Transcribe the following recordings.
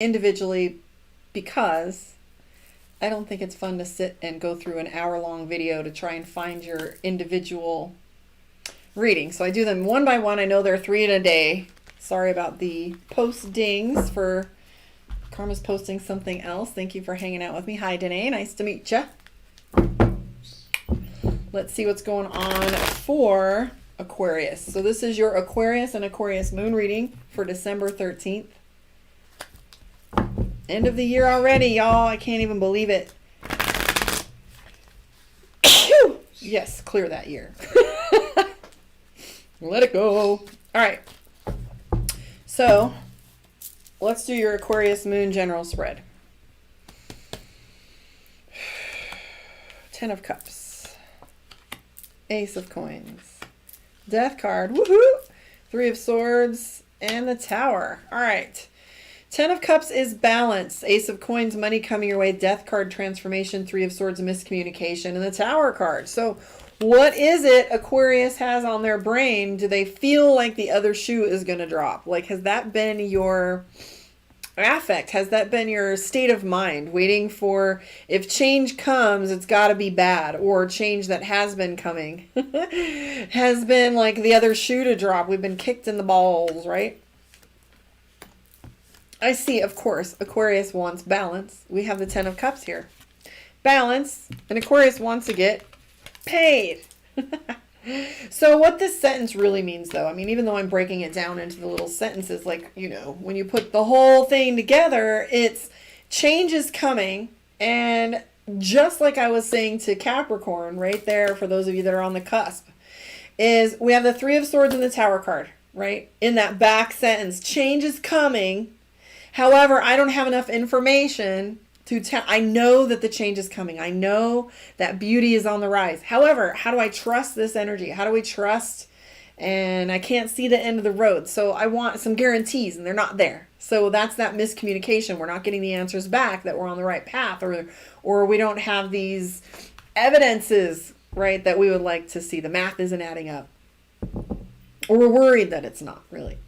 individually because I don't think it's fun to sit and go through an hour-long video to try and find your individual reading. So I do them one by one. I know there are 3 in a day. Sorry about the post dings for Karma's posting something else. Thank you for hanging out with me. Hi, Danae. Nice to meet you. Let's see what's going on for Aquarius. So this is your Aquarius and Aquarius moon reading for December 13th. End of the year already, y'all. I can't even believe it. Yes, clear that year. Let it go. All right. So let's do your Aquarius moon general spread. 10 of Cups. Ace of Coins. Death card. Woohoo! 3 of Swords. And the Tower. All right. 10 of Cups is balance. Ace of Coins, money coming your way. Death card, transformation. 3 of Swords, miscommunication. And the Tower card. So what is it Aquarius has on their brain? Do they feel like the other shoe is going to drop? Like, has that been your affect? Has that been your state of mind? Waiting for, if change comes, it's got to be bad. Or change that has been coming has been like the other shoe to drop. We've been kicked in the balls, right? I see, of course, Aquarius wants balance. We have the 10 of Cups here. Balance. And Aquarius wants to get paid. So what this sentence really means, though, I mean, even though I'm breaking it down into the little sentences, like, you know, when you put the whole thing together, it's change is coming. And just like I was saying to Capricorn right there, for those of you that are on the cusp, is we have the 3 of Swords and the Tower card, right? In that back sentence, change is coming. However, I don't have enough information to tell. I know that the change is coming. I know that beauty is on the rise. However, how do I trust this energy? How do we trust? And I can't see the end of the road. So I want some guarantees, and they're not there. So that's that miscommunication. We're not getting the answers back that we're on the right path, or we don't have these evidences, right, that we would like to see. The math isn't adding up. Or we're worried that it's not really.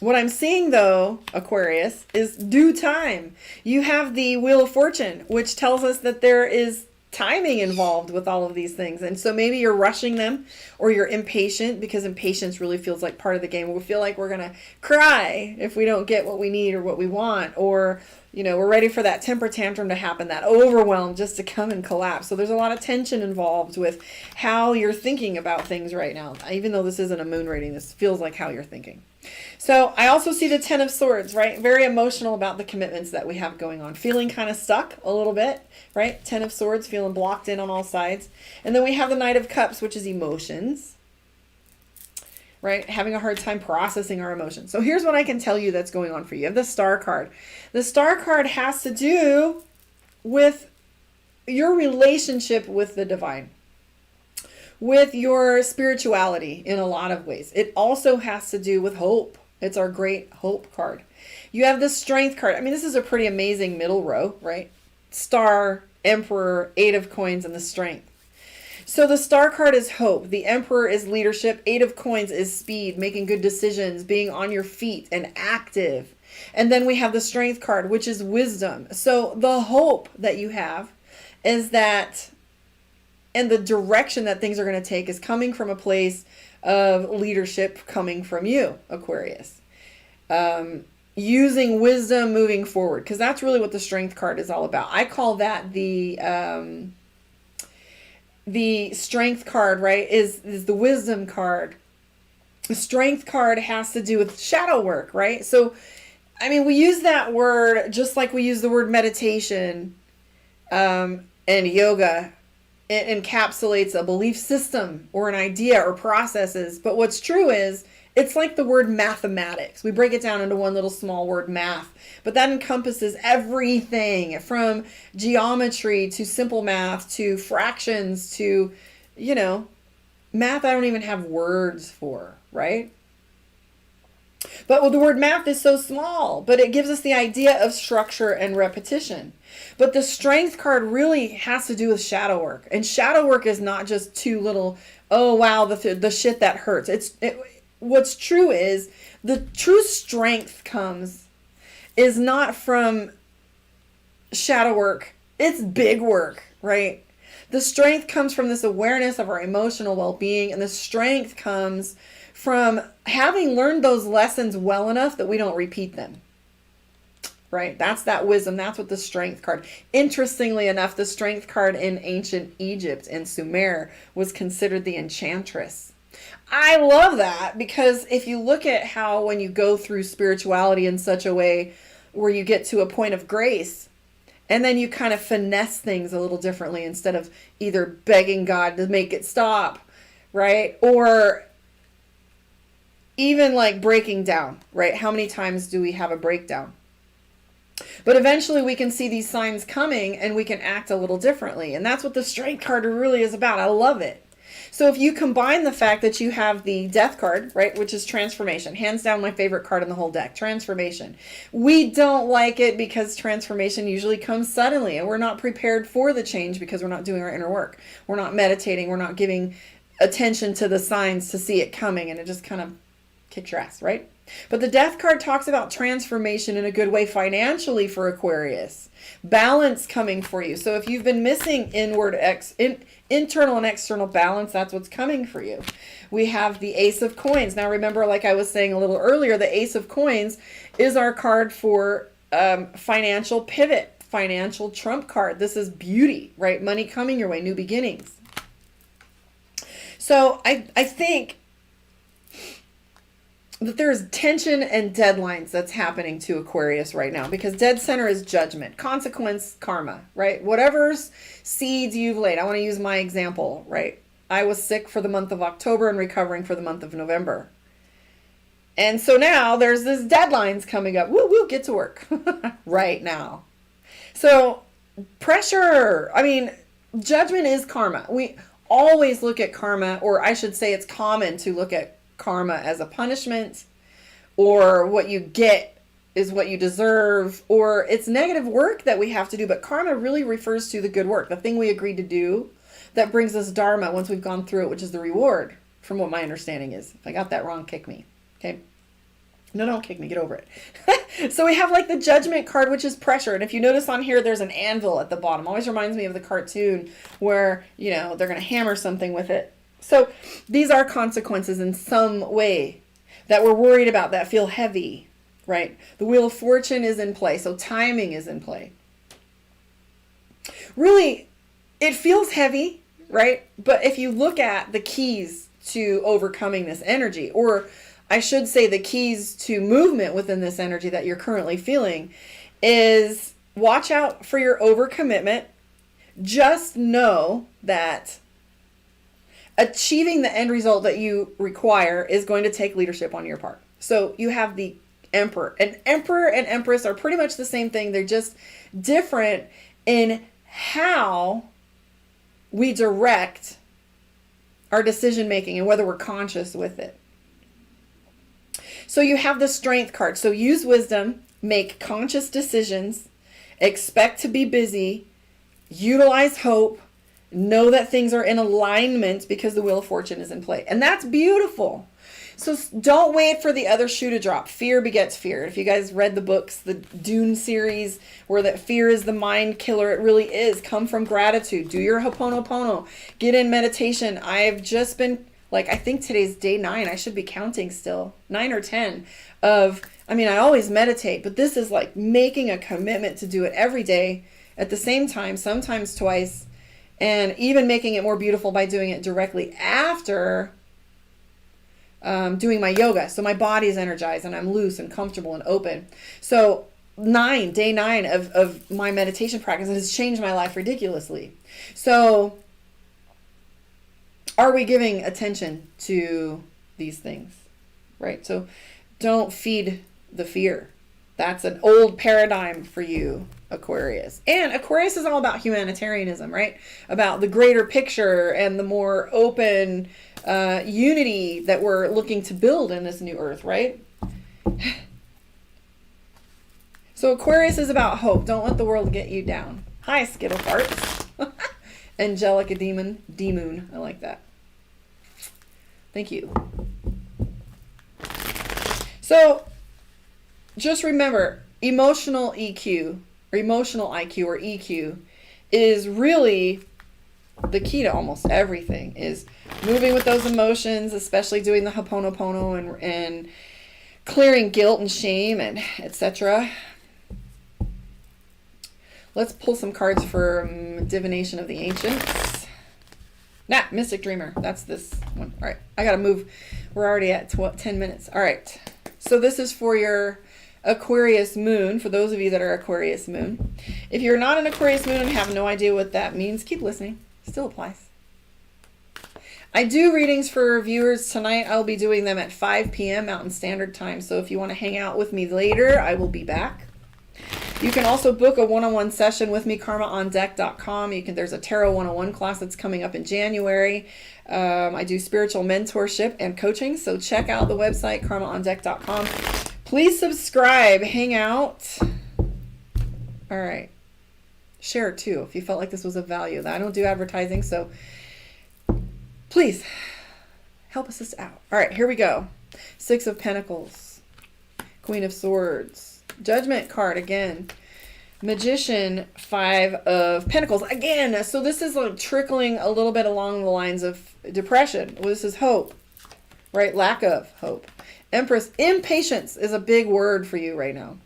What I'm seeing, though, Aquarius, is due time. You have the Wheel of Fortune, which tells us that there is timing involved with all of these things. And so maybe you're rushing them, or you're impatient, because impatience really feels like part of the game. We feel like we're going to cry if we don't get what we need or what we want. Or, you know, we're ready for that temper tantrum to happen, that overwhelm just to come and collapse. So there's a lot of tension involved with how you're thinking about things right now. Even though this isn't a moon reading, this feels like how you're thinking. So I also see the 10 of Swords, right? Very emotional about the commitments that we have going on. Feeling kind of stuck a little bit, right? 10 of Swords, feeling blocked in on all sides. And then we have the Knight of Cups, which is emotions, right? Having a hard time processing our emotions. So here's what I can tell you that's going on for you. You have the Star card. The Star card has to do with your relationship with the divine, with your spirituality in a lot of ways. It also has to do with hope. It's our great hope card. You have the Strength card. I mean, this is a pretty amazing middle row, right? Star, Emperor, 8 of Coins, and the Strength. So the Star card is hope. The Emperor is leadership. 8 of Coins is speed, making good decisions, being on your feet and active. And then we have the Strength card, which is wisdom. So the hope that you have is that, and the direction that things are going to take, is coming from a place of leadership coming from you, Aquarius. Using wisdom moving forward, because that's really what the Strength card is all about. I call that the Strength card, right, is the wisdom card. The Strength card has to do with shadow work, right? So, I mean, we use that word just like we use the word meditation and yoga. It encapsulates a belief system or an idea or processes. But what's true is it's like the word mathematics. We break it down into one little small word, math. But that encompasses everything from geometry to simple math to fractions to, you know, math I don't even have words for, right? But the word math is so small, but it gives us the idea of structure and repetition. But the Strength card really has to do with shadow work. And shadow work is not just too little, oh, wow, the shit that hurts. What's true is the true strength comes is not from shadow work. It's big work, right? The strength comes from this awareness of our emotional well-being, and the strength comes from having learned those lessons well enough that we don't repeat them. Right? That's that wisdom. That's what the strength card. Interestingly enough, the strength card in ancient Egypt and Sumer was considered the enchantress. I love that, because if you look at how when you go through spirituality in such a way where you get to a point of grace, and then you kind of finesse things a little differently instead of either begging God to make it stop, right? Or even like breaking down, right? How many times do we have a breakdown? But eventually we can see these signs coming and we can act a little differently. And that's what the strength card really is about. I love it. So if you combine the fact that you have the death card, right, which is transformation, hands down my favorite card in the whole deck, transformation. We don't like it because transformation usually comes suddenly and we're not prepared for the change because we're not doing our inner work. We're not meditating. We're not giving attention to the signs to see it coming, and it just kind of kicks your ass, right? But the death card talks about transformation in a good way financially for Aquarius. Balance coming for you. So if you've been missing internal and external balance, that's what's coming for you. We have the Ace of Coins. Now remember, like I was saying a little earlier, the Ace of Coins is our card for financial pivot, financial trump card. This is beauty, right? Money coming your way, new beginnings. So I think that there's tension and deadlines that's happening to Aquarius right now, because dead center is judgment, consequence, karma, right? Whatever's seeds you've laid. I want to use my example, right? I was sick for the month of October and recovering for the month of November. And so now there's this deadlines coming up. Woo, get to work right now. So pressure, I mean, judgment is karma. We always look at karma, or I should say it's common to look at karma as a punishment, or what you get is what you deserve, or it's negative work that we have to do. But karma really refers to the good work, the thing we agreed to do that brings us dharma once we've gone through it, which is the reward, from what my understanding is. If I got that wrong, kick me. Okay? No, don't kick me. Get over it. So we have like the judgment card, which is pressure. And if you notice on here, there's an anvil at the bottom. Always reminds me of the cartoon where, you know, they're going to hammer something with it. So these are consequences in some way that we're worried about, that feel heavy, right? The Wheel of Fortune is in play, so timing is in play. Really, it feels heavy, right? But if you look at the keys to overcoming this energy, or I should say the keys to movement within this energy that you're currently feeling, is watch out for your overcommitment. Just know that achieving the end result that you require is going to take leadership on your part. So you have the Emperor. An Emperor and Empress are pretty much the same thing. They're just different in how we direct our decision making and whether we're conscious with it. So you have the Strength card. So use wisdom, make conscious decisions, expect to be busy, utilize hope, know that things are in alignment because the Wheel of Fortune is in play. And that's beautiful. So don't wait for the other shoe to drop. Fear begets fear. If you guys read the books, the Dune series, where that fear is the mind killer, it really is. Come from gratitude. Do your Ho'oponopono. Get in meditation. I've just been, like, I think today's day 9. I should be counting still. 9 or 10 of, I mean, I always meditate, but this is like making a commitment to do it every day at the same time, sometimes twice. And even making it more beautiful by doing it directly after doing my yoga. So my body is energized and I'm loose and comfortable and open. So day 9 of my meditation practice has changed my life ridiculously. So are we giving attention to these things? Right? So don't feed the fear. That's an old paradigm for you, Aquarius. And Aquarius is all about humanitarianism, right? About the greater picture and the more open unity that we're looking to build in this new earth, right? So Aquarius is about hope. Don't let the world get you down. Hi, Skittle Farts. Angelica Demoon. I like that. Thank you. So just remember, emotional EQ or emotional IQ or EQ is really the key to almost everything, is moving with those emotions, especially doing the Ho'oponopono and clearing guilt and shame and etc. Let's pull some cards for Divination of the Ancients. Mystic Dreamer. That's this one. All right, I gotta move. We're already at 10 minutes. All right, so this is for your Aquarius moon, for those of you that are Aquarius moon. If you're not an Aquarius moon and have no idea what that means, keep listening. Still applies. I do readings for viewers tonight. I'll be doing them at 5 p.m. Mountain Standard Time. So if you want to hang out with me later, I will be back. You can also book a one-on-one session with me, karmaondeck.com. There's a Tarot 101 class that's coming up in January. I do spiritual mentorship and coaching. So check out the website, karmaondeck.com. Please subscribe, hang out. All right. Share it too if you felt like this was of value. I don't do advertising, so please help us out. All right, here we go. 6 of Pentacles, Queen of Swords, Judgment card again, Magician, 5 of Pentacles again. So this is like trickling a little bit along the lines of depression. Well, this is hope, right? Lack of hope. Empress, impatience is a big word for you right now.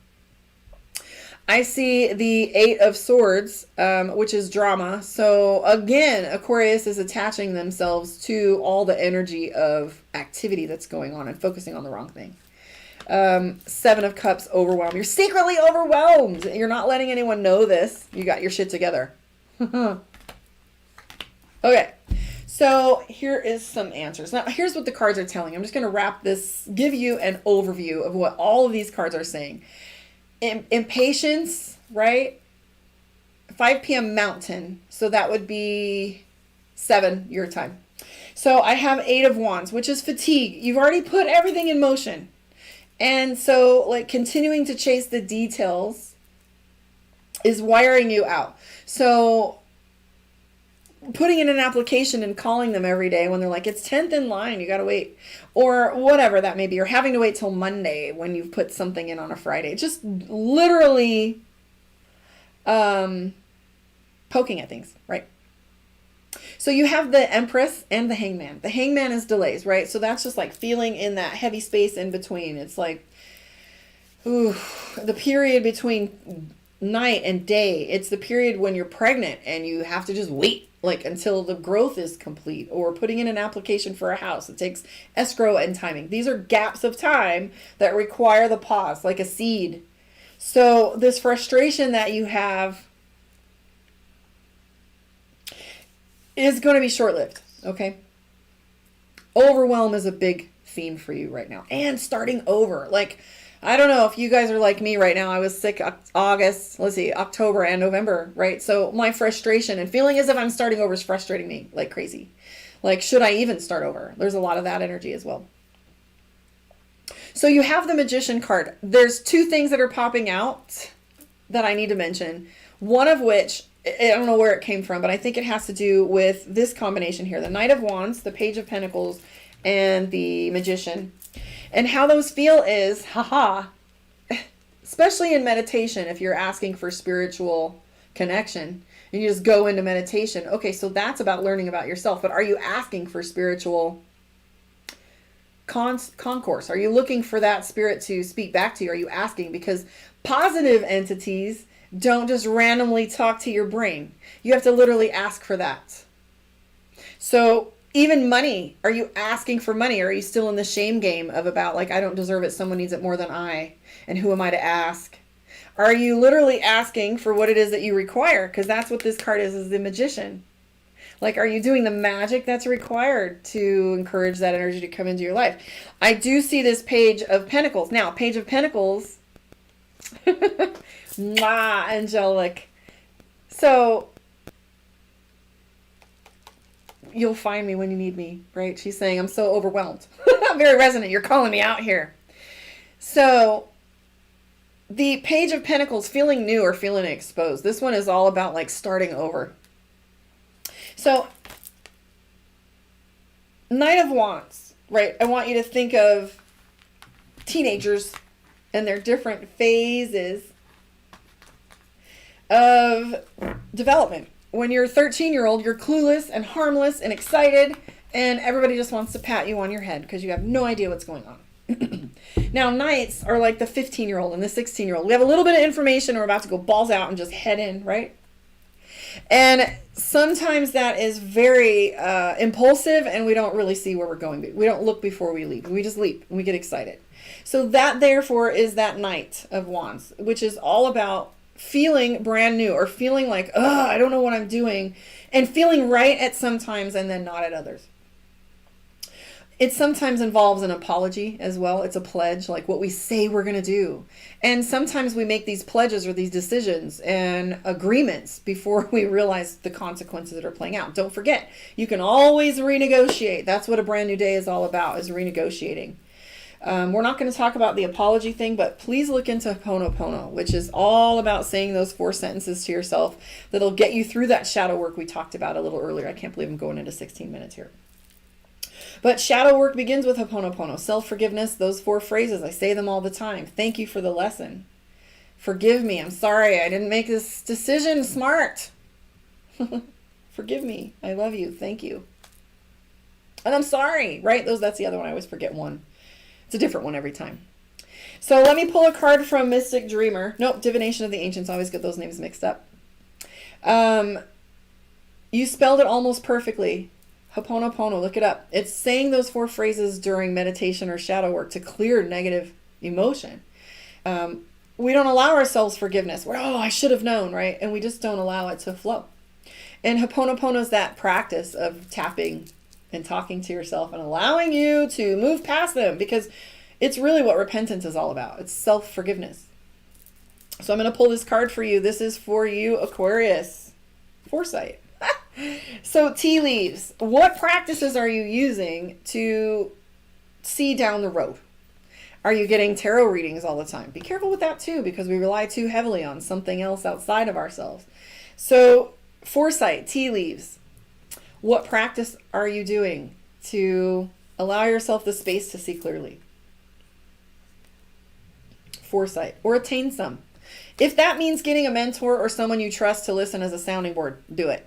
I see the 8 of Swords, which is drama. So again, Aquarius is attaching themselves to all the energy of activity that's going on and focusing on the wrong thing. 7 of Cups, overwhelmed. You're secretly overwhelmed. You're not letting anyone know this. You got your shit together. Okay. So here is some answers. Now, here's what the cards are telling. I'm just going to wrap this, give you an overview of what all of these cards are saying. Impatience, right? 5 p.m. Mountain. So that would be 7 your time. So I have 8 of Wands, which is fatigue. You've already put everything in motion. And so like continuing to chase the details is wiring you out. So putting in an application and calling them every day when they're like, it's 10th in line, you got to wait, or whatever that may be, or having to wait till Monday when you've put something in on a Friday, just literally poking at things, right? So you have the Empress and the Hangman. The Hangman is delays, right? So that's just like feeling in that heavy space in between. It's like, ooh, the period between night and day. It's the period when you're pregnant and you have to just wait like until the growth is complete, or putting in an application for a house. It takes escrow and timing. These are gaps of time that require the pause, like a seed. So this frustration that you have is going to be short-lived, okay? Overwhelm is a big theme for you right now. And starting over. Like, I don't know if you guys are like me right now. I was sick October and November, right? So my frustration and feeling as if I'm starting over is frustrating me like crazy. Like, should I even start over? There's a lot of that energy as well. So you have the Magician card. There's 2 things that are popping out that I need to mention. One of which, I don't know where it came from, but I think it has to do with this combination here. The Knight of Wands, the Page of Pentacles, and the Magician. And how those feel is, especially in meditation, if you're asking for spiritual connection, and you just go into meditation. Okay, so that's about learning about yourself. But are you asking for spiritual concourse? Are you looking for that spirit to speak back to you? Are you asking? Because positive entities don't just randomly talk to your brain. You have to literally ask for that. So even money, are you asking for money? Or are you still in the shame game of about like, I don't deserve it, someone needs it more than I, and who am I to ask? Are you literally asking for what it is that you require? Because that's what this card is the Magician. Like, are you doing the magic that's required to encourage that energy to come into your life? I do see this Page of Pentacles. Now, Page of Pentacles, mwah, angelic. So you'll find me when you need me, right? She's saying, I'm so overwhelmed. I'm very resonant. You're calling me out here. So the Page of Pentacles, feeling new or feeling exposed. This one is all about like starting over. So Knight of Wands, right? I want you to think of teenagers, and they're different phases of development. When you're a 13-year-old, you're clueless and harmless and excited, and everybody just wants to pat you on your head because you have no idea what's going on. Now, knights are like the 15-year-old and the 16-year-old. We have a little bit of information, we're about to go balls out and just head in, right? And sometimes that is very impulsive, and we don't really see where we're going. We don't look before we leap. We just leap, and we get excited. So that, therefore, is that Knight of Wands, which is all about feeling brand new, or feeling like, I don't know what I'm doing, and feeling right at some times and then not at others. It sometimes involves an apology as well. It's a pledge, like what we say we're going to do. And sometimes we make these pledges or these decisions and agreements before we realize the consequences that are playing out. Don't forget, you can always renegotiate. That's what a brand new day is all about, is renegotiating. We're not going to talk about the apology thing, but please look into Ho'oponopono, which is all about saying those 4 sentences to yourself that'll get you through that shadow work we talked about a little earlier. I can't believe I'm going into 16 minutes here. But shadow work begins with Ho'oponopono, self-forgiveness, those 4 phrases. I say them all the time. Thank you for the lesson. Forgive me. I'm sorry. I didn't make this decision smart. Forgive me. I love you. Thank you. And I'm sorry, right? That's the other one. I always forget one. It's a different one every time. So let me pull a card from Mystic Dreamer. Nope, Divination of the Ancients. I always get those names mixed up. You spelled it almost perfectly. Ho'oponopono, look it up. It's saying those 4 phrases during meditation or shadow work to clear negative emotion. We don't allow ourselves forgiveness. We're, I should have known, right? And we just don't allow it to flow. And Ho'oponopono is that practice of tapping and talking to yourself and allowing you to move past them, because it's really what repentance is all about. It's self-forgiveness. So I'm going to pull this card for you. This is for you, Aquarius. Foresight. So tea leaves. What practices are you using to see down the road? Are you getting tarot readings all the time? Be careful with that too, because we rely too heavily on something else outside of ourselves. So foresight, tea leaves. What practice are you doing to allow yourself the space to see clearly? Foresight, or attain some. If that means getting a mentor or someone you trust to listen as a sounding board, do it.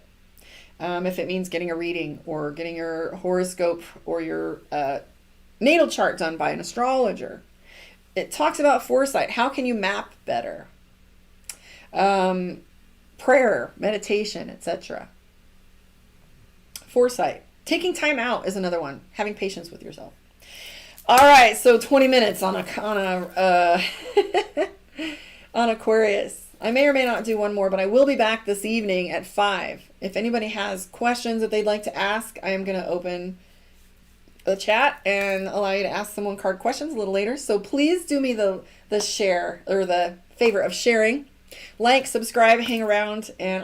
If it means getting a reading or getting your horoscope or your natal chart done by an astrologer. It talks about foresight. How can you map better? Prayer, meditation, etc. Foresight. Taking time out is another one. Having patience with yourself. All right, so 20 minutes on on Aquarius. I may or may not do one more, but I will be back this evening at 5. If anybody has questions that they'd like to ask, I am going to open the chat and allow you to ask some one-card questions a little later. So please do me the share, or the favor of sharing. Like, subscribe, hang around, and